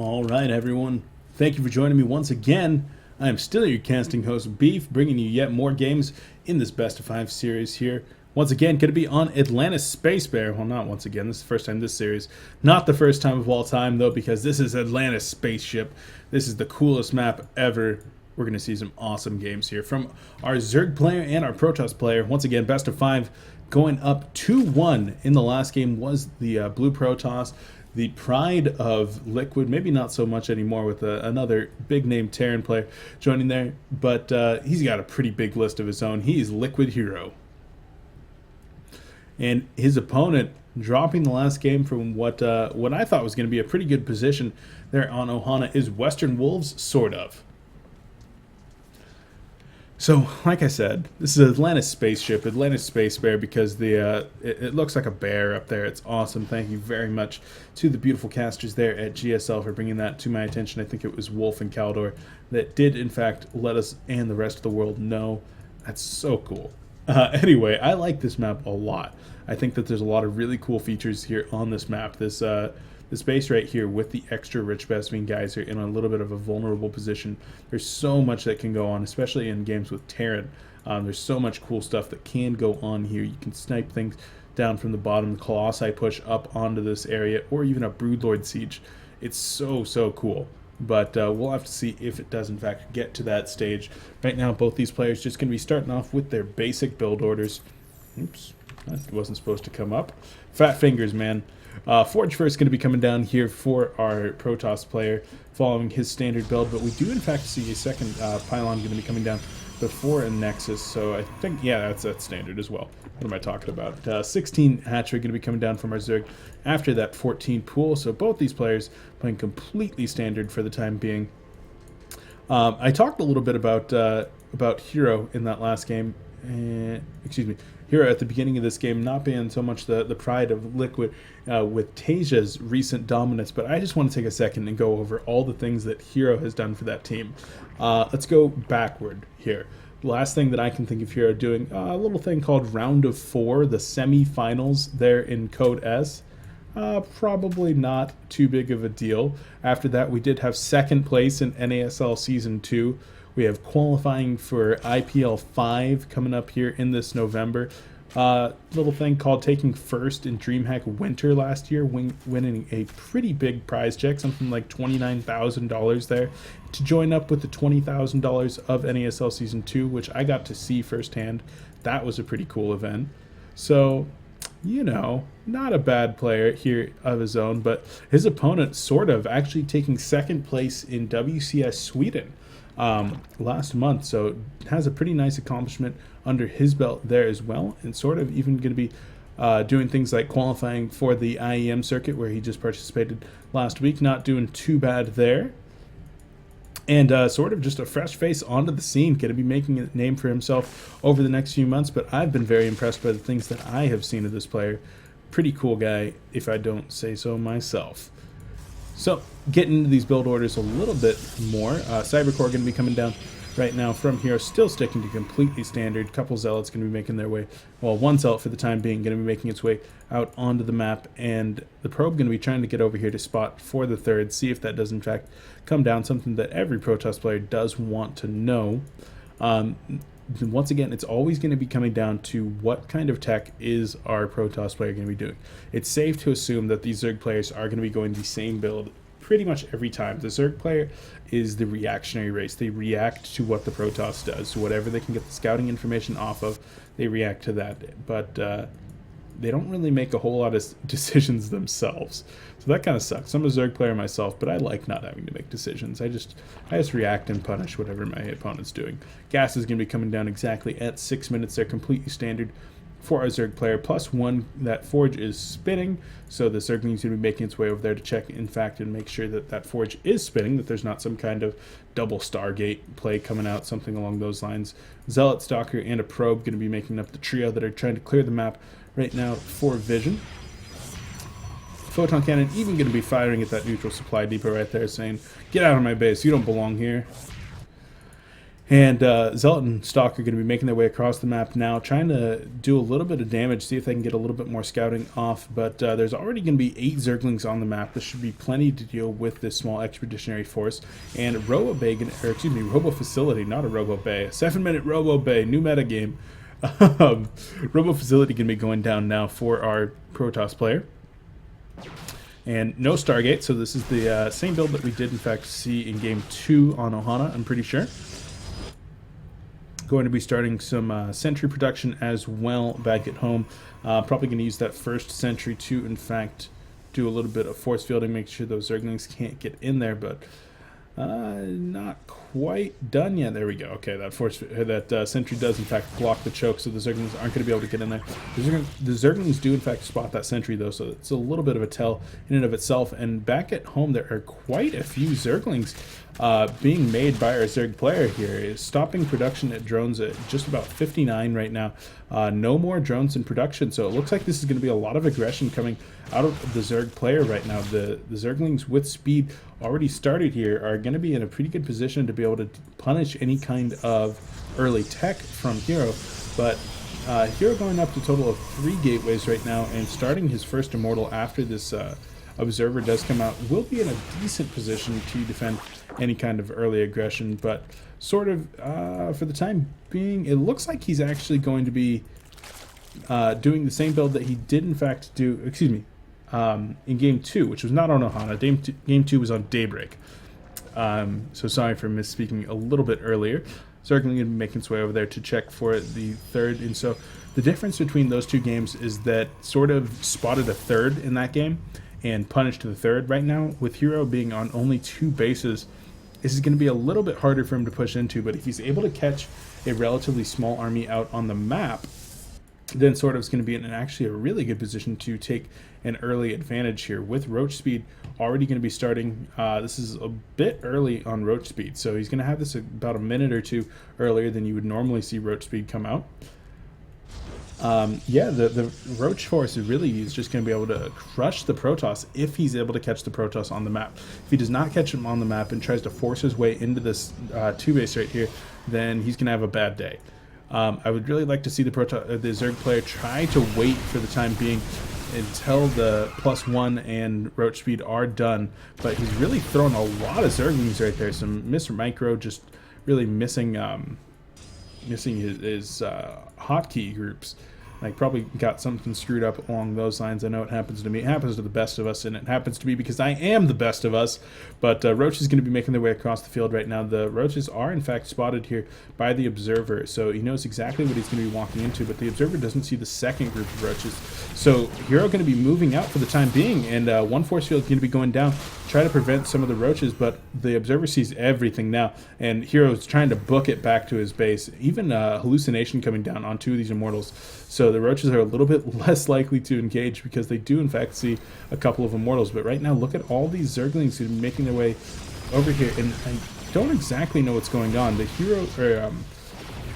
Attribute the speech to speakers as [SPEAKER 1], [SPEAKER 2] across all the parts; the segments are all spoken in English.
[SPEAKER 1] All right, everyone. Thank you for joining me once again. I am still your casting host, Beef, bringing you yet more games in this Best of 5 series here. Once again, going to be on Atlantis Space Bear. Well, not once again. This is the first time this series. Not the first time of all time, though, because this is Atlantis Spaceship. This is the coolest map ever. We're going to see some awesome games here from our Zerg player and our Protoss player. Once again, Best of 5 going up 2-1 in the last game was the Blue Protoss. The pride of Liquid, maybe not so much anymore with another big-name Terran player joining there, but he's got a pretty big list of his own. He's Liquid'HerO. And his opponent dropping the last game from what I thought was going to be a pretty good position there on Ohana is WW.SortOf. So, like I said, this is Atlantis Spaceship, Atlantis Space Bear, because it looks like a bear up there. It's awesome. Thank you very much to the beautiful casters there at GSL for bringing that to my attention. I think it was Wolf and Caldor that did, in fact, let us and the rest of the world know. That's so cool. Anyway, I like this map a lot. I think that there's a lot of really cool features here on this map. This base right here with the extra rich Besvine guys are in a little bit of a vulnerable position. There's so much that can go on, especially in games with Terran. There's so much cool stuff that can go on here. You can snipe things down from the bottom, the Colossi push up onto this area, or even a Broodlord siege. It's so cool. But we'll have to see if it does in fact get to that stage. Right now, both these players just going to be starting off with their basic build orders. Oops, that wasn't supposed to come up. Fat fingers, man. Forge first going to be coming down here for our Protoss player, following his standard build. But we do in fact see a second pylon going to be coming down before a Nexus. So I think, yeah, that's standard as well. What am I talking about? 16 hatchery going to be coming down from our Zerg after that 14 pool. So both these players playing completely standard for the time being. I talked a little bit about Hero in that last game. Excuse me. Hero at the beginning of this game not being so much the pride of Liquid with Tasia's recent dominance, but I just want to take a second and go over all the things that Hero has done for that team. Let's go backward here. The last thing that I can think of Hero doing, a little thing called Round of 4, the semi-finals there in Code S. Probably not too big of a deal. After that, we did have second place in NASL Season 2. We have qualifying for IPL 5 coming up here in this November. Little thing called taking first in DreamHack Winter last year, winning a pretty big prize check, something like $29,000 there, to join up with the $20,000 of NASL Season 2, which I got to see firsthand. That was a pretty cool event. So, you know, not a bad player here of his own, but his opponent, Sort of, actually taking second place in WCS Sweden last month, so has a pretty nice accomplishment under his belt there as well, and Sort of even going to be doing things like qualifying for the IEM circuit where he just participated last week. Not doing too bad there, and Sort of just a fresh face onto the scene, going to be making a name for himself over the next few months. But I've been very impressed by the things that I have seen of this player. Pretty cool guy, if I don't say so myself. So, getting into these build orders a little bit more. Cybercore going to be coming down right now from here, still sticking to completely standard. Couple Zealots going to be making their way, well, one Zealot for the time being, going to be making its way out onto the map, and the Probe going to be trying to get over here to spot for the third, see if that does in fact come down, something that every Protoss player does want to know. Once again, it's always going to be coming down to what kind of tech is our Protoss player going to be doing. It's safe to assume that these Zerg players are going to be going the same build pretty much every time. The Zerg player is the reactionary race. They react to what the Protoss does. So whatever they can get the scouting information off of, they react to that. But they don't really make a whole lot of decisions themselves. So that kind of sucks. I'm a Zerg player myself, but I like not having to make decisions. I just react and punish whatever my opponent's doing. Gas is going to be coming down exactly at 6 minutes. They're completely standard for our Zerg player. +1, that Forge is spinning, so the Zerg needs to be making its way over there to check, in fact, and make sure that that Forge is spinning, that there's not some kind of double Stargate play coming out, something along those lines. Zealot, Stalker, and a Probe going to be making up the trio that are trying to clear the map right now for vision. Photon Cannon even going to be firing at that neutral supply depot right there, saying, "Get out of my base, you don't belong here." And Zealot and Stalk are going to be making their way across the map now, trying to do a little bit of damage, see if they can get a little bit more scouting off. But there's already going to be 8 Zerglings on the map. This should be plenty to deal with this small expeditionary force. And Robo Bay, or excuse me, Robo Facility, not a Robo Bay, a 7-minute Robo Bay, new meta game. Robo Facility going to be going down now for our Protoss player. And no Stargate, so this is the same build that we did in fact see in game 2 on Ohana, I'm pretty sure. Going to be starting some sentry production as well back at home. Probably going to use that first sentry to, in fact, do a little bit of force fielding, make sure those Zerglings can't get in there, but not quite done yet. There we go. Okay, that sentry does, in fact, block the choke, so the Zerglings aren't going to be able to get in there. The Zerglings do, in fact, spot that sentry, though, so it's a little bit of a tell in and of itself. And back at home, there are quite a few Zerglings being made by our Zerg player here. Is stopping production at drones at just about 59 right now. No more drones in production, so it looks like this is going to be a lot of aggression coming out of the Zerg player right now. The Zerglings with speed already started here are going to be in a pretty good position to be able to punish any kind of early tech from Hero. But Hero going up to a total of 3 gateways right now, and starting his first Immortal after this Observer does come out, will be in a decent position to defend any kind of early aggression. But sort of for the time being, it looks like he's actually going to be doing the same build that he did in fact do, excuse me, in game 2, which was not on Ohana. Game 2 was on Daybreak. So sorry for misspeaking a little bit earlier. Zergling going to be making its way over there to check for the third. And so the difference between those 2 games is that sort of spotted a third in that game and punished the third. Right now, with Hero being on only 2 bases, this is going to be a little bit harder for him to push into. But if he's able to catch a relatively small army out on the map, then sort of is going to be in actually a really good position to take an early advantage here. With Roach Speed already going to be starting, this is a bit early on Roach Speed, so he's going to have this about a minute or 2 earlier than you would normally see Roach Speed come out. Yeah, the Roach Force really is just going to be able to crush the Protoss if he's able to catch the Protoss on the map. If he does not catch him on the map and tries to force his way into this 2 base right here, then he's going to have a bad day. I would really like to see the Zerg player try to wait for the time being until the +1 and Roach Speed are done, but he's really thrown a lot of Zerglings right there. Some Mr. Micro just really missing his hotkey groups. Like, probably got something screwed up along those lines. I know it happens to me. It happens to the best of us, and it happens to me because I am the best of us. But Roach is going to be making their way across the field right now. The Roaches are, in fact, spotted here by the Observer, so he knows exactly what he's going to be walking into, but the Observer doesn't see the second group of Roaches. So Hero going to be moving out for the time being, and one force field is going to be going down, try to prevent some of the Roaches, but the Observer sees everything now, and Hero's trying to book it back to his base. Even Hallucination coming down on 2 of these Immortals. So the Roaches are a little bit less likely to engage because they do in fact see a couple of Immortals. But right now, look at all these Zerglings who are making their way over here, and I don't exactly know what's going on. The Hero, or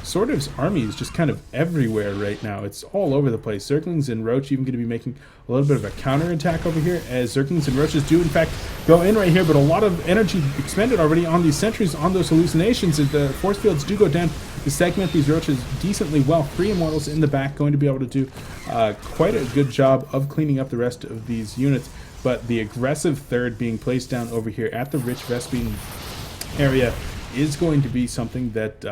[SPEAKER 1] SortOf's army is just kind of everywhere right now. It's all over the place. Zerglings and Roach even going to be making a little bit of a counterattack over here, as Zerglings and Roaches do in fact go in right here, but a lot of energy expended already on these sentries, on those hallucinations, and the force fields do go down to segment these Roaches decently well. 3 Immortals in the back going to be able to do quite a good job of cleaning up the rest of these units, but the aggressive third being placed down over here at the Rich Vespine area is going to be something that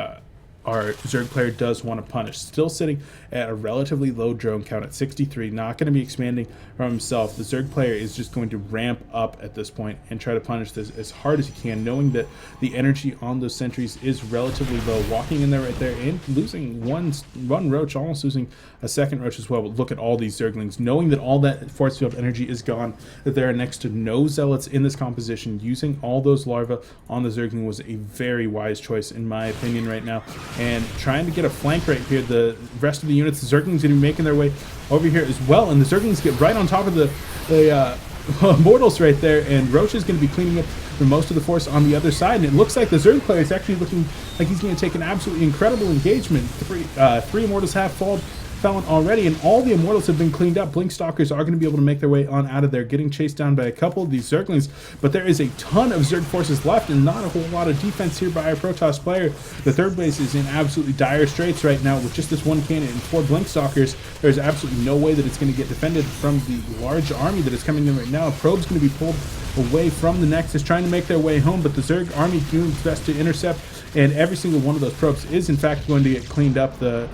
[SPEAKER 1] our Zerg player does want to punish. Still sitting at a relatively low drone count at 63, not going to be expanding from himself. The Zerg player is just going to ramp up at this point and try to punish this as hard as he can, knowing that the energy on those sentries is relatively low. Walking in there right there and losing one Roach, almost losing a second Roach as well. But look at all these Zerglings, knowing that all that force field energy is gone, that there are next to no Zealots in this composition. Using all those larvae on the Zergling was a very wise choice in my opinion right now. And trying to get a flank right here. The rest of the units, the Zerglings going to be making their way over here as well, and the Zerglings get right on top of the Immortals right there, and Roach is going to be cleaning up for most of the force on the other side, and it looks like the Zerg player is actually looking like he's going to take an absolutely incredible engagement. Three Immortals have fallen felon already, and all the immortals have been cleaned up. Blinkstalkers are going to be able to make their way on out of there, getting chased down by a couple of these Zerglings, but there is a ton of Zerg forces left and not a whole lot of defense here by our Protoss player. The third base is in absolutely dire straits right now with just this one cannon and 4 Blinkstalkers. There's absolutely no way that it's going to get defended from the large army that is coming in right now. Probe's going to be pulled away from the Nexus, trying to make their way home, but the Zerg army doing its best to intercept, and every single one of those probes is in fact going to get cleaned up. The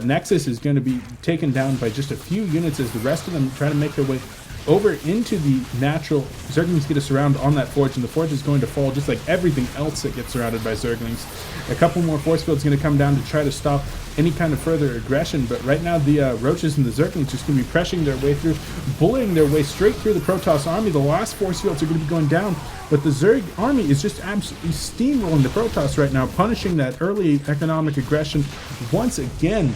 [SPEAKER 1] Nexus is going to be taken down by just a few units as the rest of them try to make their way over into the natural. Zerglings get a surround on that forge, and the forge is going to fall just like everything else that gets surrounded by Zerglings. A couple more force fields going to come down to try to stop any kind of further aggression, but right now the Roaches and the Zerglings just going to be pressing their way through, bullying their way straight through the Protoss army. The last force fields are going to be going down, but the Zerg army is just absolutely steamrolling the Protoss right now, punishing that early economic aggression once again,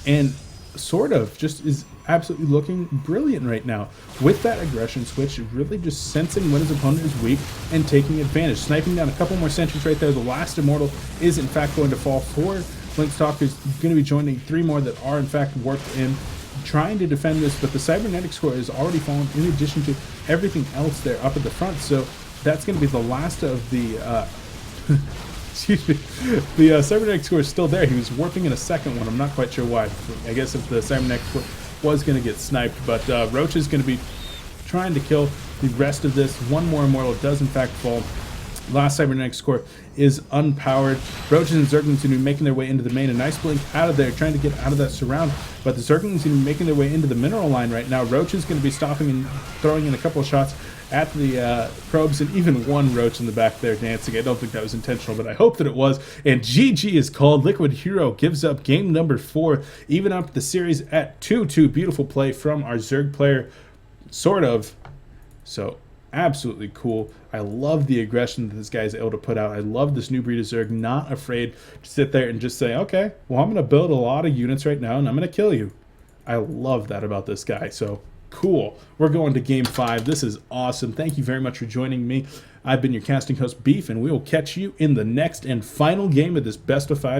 [SPEAKER 1] and sort of just is absolutely looking brilliant right now with that aggression switch, really just sensing when his opponent is weak and taking advantage, sniping down a couple more sentries right there. The last immortal is in fact going to fall. 4 Blinkstalkers going to be joining 3 more that are in fact warped in, trying to defend this, but the cybernetics core is already fallen in addition to everything else there up at the front, so that's going to be the last of the excuse me, the cybernetics core is still there. He was warping in a second one. I'm not quite sure why. I guess if the cybernetics core was going to get sniped, but Roach is going to be trying to kill the rest of this. One more immortal does in fact fall. Last cybernetics core is unpowered. Roaches and Zerglings going to be making their way into the main. A nice blink out of there, trying to get out of that surround, but the Zerglings going to be making their way into the mineral line right now. Roach is going to be stopping and throwing in a couple of shots at the probes, and even one Roach in the back there dancing. I don't think that was intentional, but I hope that it was. And GG is called. Liquid'HerO gives up game number 4, even up the series at 2-2. Beautiful play from our Zerg player, sort of. So absolutely cool. I love the aggression that this guy is able to put out. I love this new breed of Zerg, not afraid to sit there and just say, okay, well, I'm going to build a lot of units right now, and I'm going to kill you. I love that about this guy. So cool. We're going to game 5. This is awesome. Thank you very much for joining me. I've been your casting host, Beef, and we will catch you in the next and final game of this best of 5